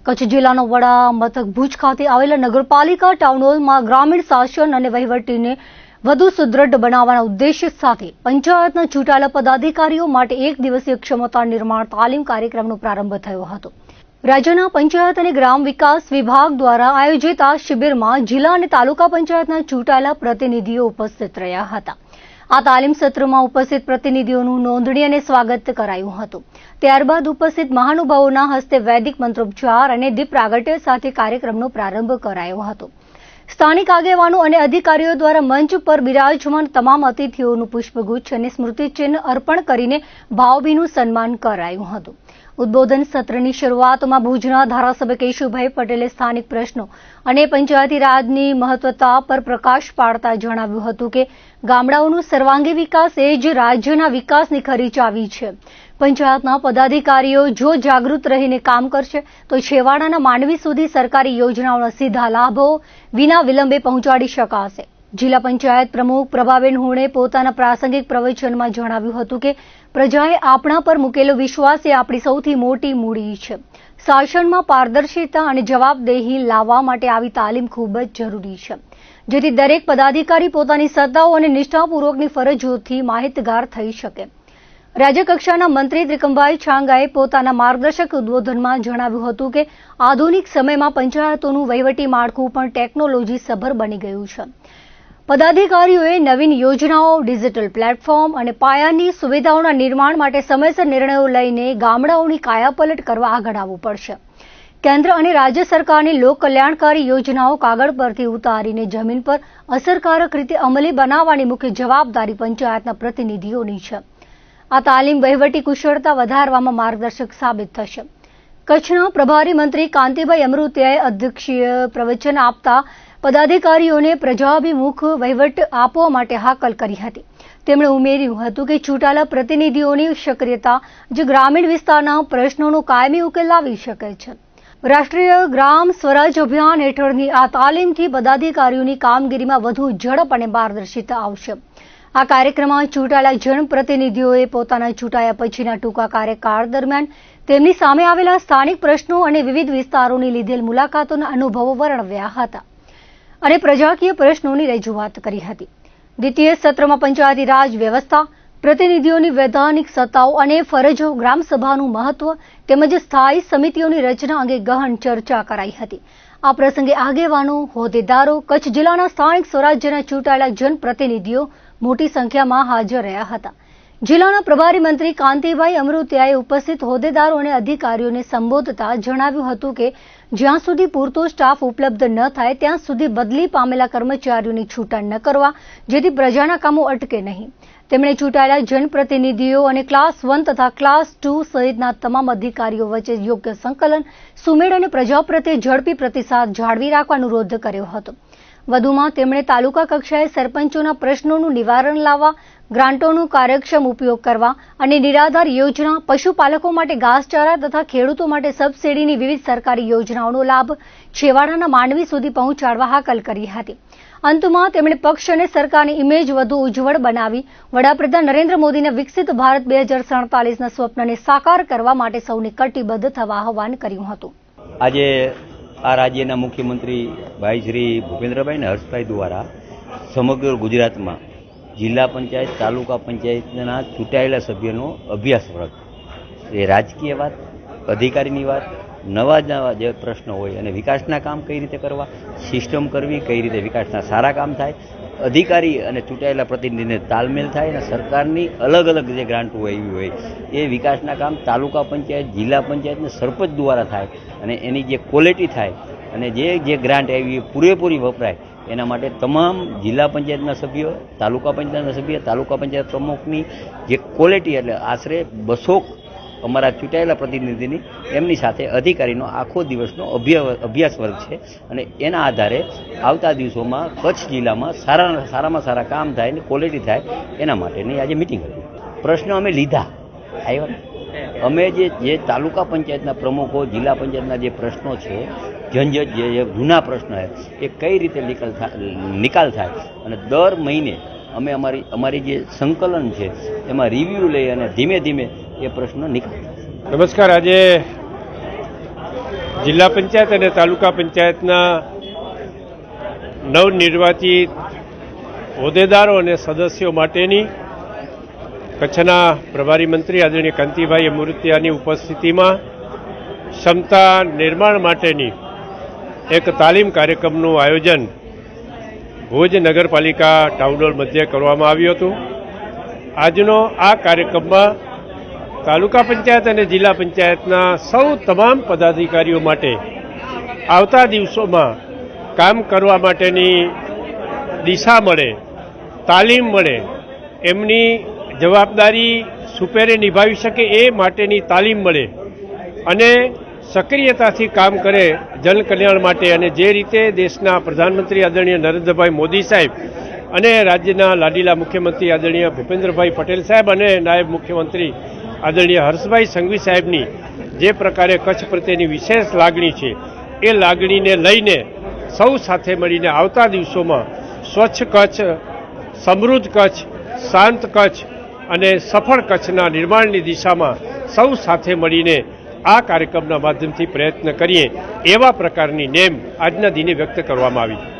કચ્છ જિલ્લાનો વડા મથક ભુજ ખાતે આવેલા નગરપાલિકા ટાઉન હોલમાં ગ્રામીણ શાસન અને વહીવટીને વધુ સુદૃઢ બનાવવાના ઉદ્દેશ્ય સાથે પંચાયતના ચૂંટાયેલા પદાધિકારીઓ માટે એક દિવસીય ક્ષમતા નિર્માણ તાલીમ કાર્યક્રમનો પ્રારંભ થયો હતો। રાજ્યના પંચાયત અને ગ્રામ વિકાસ વિભાગ દ્વારા આયોજિત આ શિબિરમાં જિલ્લા અને તાલુકા પંચાયતના ચૂંટાયેલા પ્રતિનિધિઓ ઉપસ્થિત રહ્યા હતા। આ તાલીમ સત્રમાં ઉપસ્થિત પ્રતિનિધિઓનું નોંધણી અને સ્વાગત કરાયું હતું। ત્યારબાદ ઉપસ્થિત મહાનુભાવોના હસ્તે વૈદિક મંત્રોચ્ચાર અને દીપ પ્રાગટ્ય સાથે કાર્યક્રમનો પ્રારંભ કરાયો હતો। સ્થાનિક આગેવાનો અને અધિકારીઓ દ્વારા મંચ પર બિરાજમાન તમામ અતિથિઓનું પુષ્પગુચ્છ અને સ્મૃતિચિહ્ન અર્પણ કરીને ભાવભીનું સન્માન કરાયું હતું। ઉદ્બોધન સત્રની શરૂઆતમાં ભુજના ધારાસભ્ય કેશુભાઈ પટેલે સ્થાનિક પ્રશ્નો અને પંચાયતી રાજની મહત્વતા પર પ્રકાશ પાડતા જણાવ્યું હતું કે ગામડાઓનો સર્વાંગી વિકાસ એ જ રાજ્યના વિકાસની ખરી ચાવી છે। પંચાયતના પદાધિકારીઓ જો જાગૃત રહીને કામ કરશે તો છેવાડાના માનવી સુધી સરકારી યોજનાઓના સીધા લાભો વિના વિલંબે પહોંચાડી શકાશે। જિલ્લા પંચાયત પ્રમુખ પ્રભાબેન હુણે પોતાના પ્રાસંગિક પ્રવચનમાં જણાવ્યું હતું કે પ્રજાએ આપણા પર મૂકેલો વિશ્વાસ એ આપણી સૌથી મોટી મૂડી છે। શાસનમાં પારદર્શિતા અને જવાબદેહી લાવવા માટે આવી તાલીમ ખૂબ જ જરૂરી છે, જેથી દરેક પદાધિકારી પોતાની સત્તાઓ અને નિષ્ઠાપૂર્વકની ફરજોથી માહિતગાર થઈ શકે। રાજ્યકક્ષાના મંત્રી ત્રિકમભાઈ છાંગાએ પોતાના માર્ગદર્શક ઉદ્બોધનમાં જણાવ્યું હતું કે આધુનિક સમયમાં પંચાયતોનું વહીવટી માળખું પણ ટેકનોલોજી સભર બની ગયું છે। પદાધિકારીઓએ નવીન યોજનાઓ, ડિજિટલ પ્લેટફોર્મ અને પાયાની સુવિધાઓના નિર્માણ માટે સમયસર નિર્ણયો લઈને ગામડાઓની કાયાપલટ કરવા આગળ આવવું પડશે। કેન્દ્ર અને રાજ્ય સરકારની લોક કલ્યાણકારી યોજનાઓ કાગળ પરથી ઉતારીને જમીન પર અસરકારક રીતે અમલી બનાવવાની મુખ્ય જવાબદારી પંચાયતના પ્રતિનિધિઓની છે। આ તાલીમ વહીવટી કુશળતા વધારવામાં માર્ગદર્શક સાબિત થશે। કચ્છના પ્રભારી મંત્રી કાંતિભાઈ અમૃતિયાએ અધ્યક્ષીય પ્રવચન આપતા પદાધિકારીઓને પ્રજાભિમુખ વહીવટ આપવા માટે હાકલ કરી હતી। તેમણે ઉમેર્યું હતું કે ચૂંટાયેલા પ્રતિનિધિઓની સક્રિયતા જે ગ્રામીણ વિસ્તારના પ્રશ્નોનો કાયમી ઉકેલ લાવી શકે છે। રાષ્ટ્રીય ગ્રામ સ્વરાજ અભિયાન હેઠળની આ તાલીમથી પદાધિકારીઓની કામગીરીમાં વધુ ઝડપ અને પારદર્શિતા આવશે। આ કાર્યક્રમમાં ચૂંટાયેલા જનપ્રતિનિધિઓએ પોતાના ચૂંટાયા પછીના ટૂંકા કાર્યકાળ દરમિયાન તેમની સામે આવેલા સ્થાનિક પ્રશ્નો અને વિવિધ વિસ્તારોની લીધેલ મુલાકાતોના અનુભવો વર્ણવ્યા હતા અને પ્રજાકીય પ્રશ્નોની રજૂઆત કરી હતી। દ્વિતીય સત્રમાં પંચાયતી રાજ વ્યવસ્થા, પ્રતિનિધિઓની વૈધાનિક સત્તાઓ અને ફરજો, ગ્રામસભાનું મહત્વ તેમજ સ્થાયી સમિતિઓની રચના અંગે ગહન ચર્ચા કરાઈ હતી। આ પ્રસંગે આગેવાનો, હોદ્દેદારો, કચ્છ જિલ્લાના સ્થાનિક સ્વરાજ્યના ચૂંટાયેલા જનપ્રતિનિધિઓ મોટી સંખ્યામાં હાજર રહ્યા હતા। જિલ્લાના પ્રભારી મંત્રી કાંતિભાઈ અમૃતિયાએ ઉપસ્થિત હોદ્દેદારો અને અધિકારીઓને સંબોધતા જણાવ્યું હતું કે જ્યાં સુધી પૂરતો સ્ટાફ ઉપલબ્ધ ન થાય ત્યાં સુધી બદલી પામેલા કર્મચારીઓની છૂટણ ન કરવા, જેથી પ્રજાના કામો અટકે નહીં। તેમણે ચૂંટાયેલા જનપ્રતિનિધિઓ અને ક્લાસ 1 તથા ક્લાસ 2 સહિતના તમામ અધિકારીઓ વચ્ચે યોગ્ય સંકલન, સુમેળ અને પ્રજા પ્રત્યે ઝડપી પ્રતિસાદ જાળવી રાખવા અનુરોધ કર્યો હતો। વધુમાં તેમણે તાલુકા કક્ષાએ સરપંચોના પ્રશ્નોનું નિવારણ લાવવા, ગ્રાન્ટોનો કાર્યક્ષમ ઉપયોગ કરવા અને નિરાધાર યોજના, પશુપાલકો માટે ઘાસચારા તથા ખેડૂતો માટે સબસિડીની વિવિધ સરકારી યોજનાઓનો લાભ છેવાડાના માનવી સુધી પહોંચાડવા હાકલ કરી હતી। અંતમાં તેમણે પક્ષ અને સરકારની ઇમેજ વધુ ઉજ્જવળ બનાવી વડાપ્રધાન નરેન્દ્ર મોદીના વિકસિત ભારત 2047ના સ્વપ્નને સાકાર કરવા માટે સૌને કટિબદ્ધ થવા આહવાન કર્યું હતું। આજે આ રાજ્યના મુખ્યમંત્રી ભાઈ શ્રી ભૂપેન્દ્રભાઈ અને હર્ષભાઈ દ્વારા સમગ્ર ગુજરાતમાં જિલ્લા પંચાયત, તાલુકા પંચાયતના ચૂંટાયેલા સભ્યોનો અભ્યાસ વર્ગ, એ રાજકીય વાત, અધિકારીની વાત, નવા જે પ્રશ્નો હોય અને વિકાસના કામ કઈ રીતે કરવા, સિસ્ટમ કરવી, કઈ રીતે વિકાસના સારા કામ થાય, અધિકારી અને ચૂંટાયેલા પ્રતિનિધિને તાલમેલ થાય અને સરકારની અલગ અલગ જે ગ્રાન્ટ હોય એવી હોય એ વિકાસના કામ તાલુકા પંચાયત, જિલ્લા પંચાયત અને સરપંચ દ્વારા થાય અને એની જે ક્વોલિટી થાય અને જે ગ્રાન્ટ આવી એ પૂરેપૂરી વપરાય એના માટે તમામ જિલ્લા પંચાયતના સભ્યો, તાલુકા પંચાયતના સભ્ય, તાલુકા પંચાયત પ્રમુખની જે ક્વોલિટી એટલે આશરે 200 અમારા ચૂંટાયેલા પ્રતિનિધિની એમની સાથે અધિકારીનો આખો દિવસનો અભ્યાસ વર્ગ છે અને એના આધારે આવતા દિવસોમાં કચ્છ જિલ્લામાં સારામાં સારા કામ થાય અને ક્વોલિટી થાય એના માટેની આજે મિટિંગ હતી। પ્રશ્નો અમે લીધા આવ્યા, અમે જે તાલુકા પંચાયતના પ્રમુખો, જિલ્લા પંચાયતના જે પ્રશ્નો છે, ઝંઝટ જે જૂના પ્રશ્નો છે એ કઈ રીતે નિકાલ થાય અને દર મહિને અમે અમારી જે સંકલન છે એમાં રિવ્યૂ લઈ અને ધીમે ધીમે એ પ્રશ્નો નિકાલ થાય। નમસ્કાર। આજે જિલ્લા પંચાયત અને તાલુકા પંચાયતના નવનિર્વાચિત હોદ્દેદારો અને સદસ્યો માટેની કચ્છના પ્રભારી મંત્રી આદરણીય કાંતિભાઈ અમૃતિયાની ઉપસ્થિતિમાં ક્ષમતા નિર્માણ માટેની એક તાલીમ કાર્યક્રમનું આયોજન ભુજ નગરપાલિકા ટાઉન હોલ મધ્યે કરવામાં આવ્યું હતું. આજનો આ કાર્યક્રમમાં તાલુકા પંચાયત અને જિલ્લા પંચાયતના સૌ તમામ પદાધિકારીઓ માટે આવતા દિવસોમાં કામ કરવા માટેની દિશા મળે, તાલીમ મળે, એમની જવાબદારી સુપેરે નિભાવી શકે એ માટેની તાલીમ મળે અને સક્રિયતાથી કામ કરે જનકલ્યાણ માટે. અને જે રીતે દેશના પ્રધાનમંત્રી આદરણીય નરેન્દ્રભાઈ મોદી સાહેબ અને રાજ્યના લાડીલા મુખ્યમંત્રી આદરણીય ભૂપેન્દ્રભાઈ પટેલ સાહેબ અને નાયબ મુખ્યમંત્રી આદરણીય હર્ષભાઈ સંઘવી સાહેબની જે પ્રકારે કચ્છ પ્રત્યેની વિશેષ લાગણી છે, એ લાગણીને લઈને સૌ સાથે મળીને આવતા દિવસોમાં સ્વચ્છ કચ્છ, સમૃદ્ધ કચ્છ, શાંત કચ્છ અને સફળ કચ્છના નિર્માણની દિશામાં સૌ સાથે મળીને આ કાર્યક્રમના માધ્યમથી પ્રયત્ન કરીએ એવા પ્રકારની નેમ આજના દિને વ્યક્ત કરવામાં આવી.